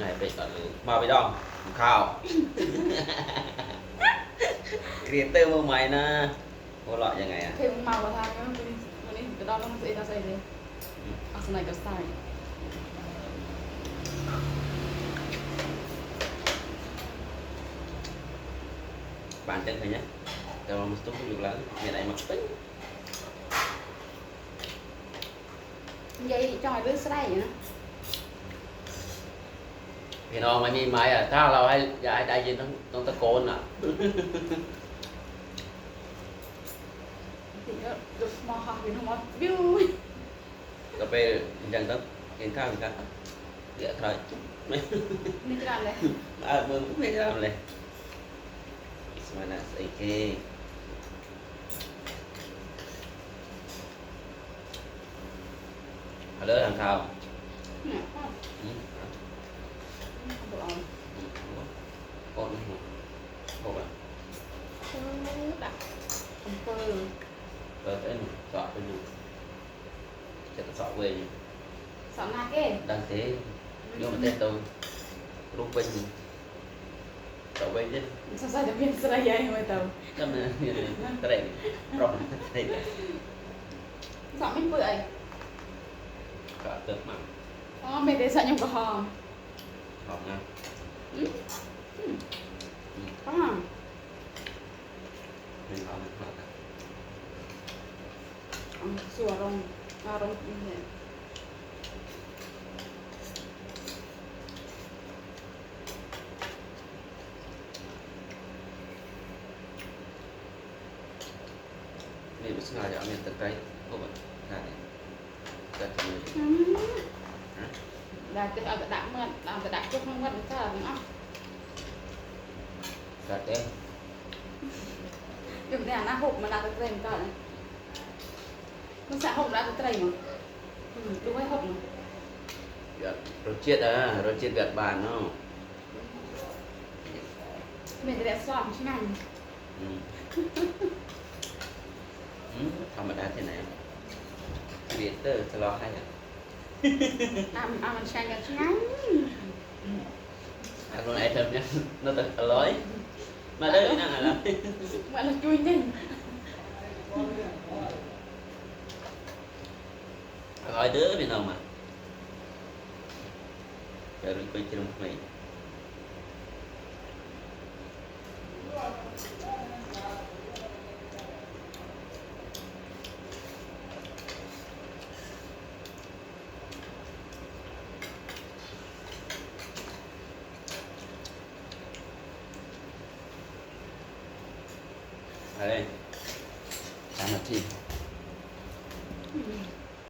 ngàyไปก่อนเลยมาไปดองข้าวครีเอเตอร์มือใหม่นะหัวเราะยังไงอ่ะ เทมากว่าทางวันนี้จะดองต้องใส่ใส่เลยเอาสไนก็ใส่ bạn chân thôi nhé rồi một chút được lớn ngày này mặc tính ยัยจอยเรื่องใส่นะ พี่น้องไม่มีไม้อ่ะถ้าเราให้ยายได้ยินต้องตะโกนอ่ะ thì nó được mò học thì nó mò view ก็ไปยังต้องกินข้าวกันเดี๋ยวthôi ไม่ nên cái làm này มึงไม่ทำเลยสมัยนั้นโอเคเอาเลยทางข้าว nè อืม không được ổn โคตรไม่หัวโคตรอ่ะ đặt không cơ เปิดเป็นสอบเป็นอยู่จะสอบเวร sợ na cái ดังเต้โยมเต้นตัวรูปเป็นสอบเวร sao sao được viên sợi dây mà tao นั่นมันตะเร่งรอบตะเร่ง sợ mình bưởi ก็เติมมาก mày để sợ nhung có hò หอมนะ có hò ไม่หอมมาก sủa rong rong như thế นี่เป็นสง่าจะเอาเนี่ยตะไคร้พวกแบบนั่นเนี่ยจะทำ là cái đã mượn làm cái đã chút không mượn sao là nó กัดเอง dùng này là hộp mà là cái rèm cả này nó sẽ hộp là cái rèm mà đúng hay hộp mà รสเชียดรสเชียดแบบบานเนาะ mình sẽ xoa một chút này อืมธรรมดาที่ไหนครีเอเตอร์จะรอให้อ่ะ làm sang cái chút ngắn อันนู้นไอเทมเนี่ยน่าจะอร่อยมาเด้อนั่งอะไร gọi là chui nhanh อร่อยเด้อพี่น้องมาเดี๋ยวเราไปเจอใหม่ อะไร3 นาที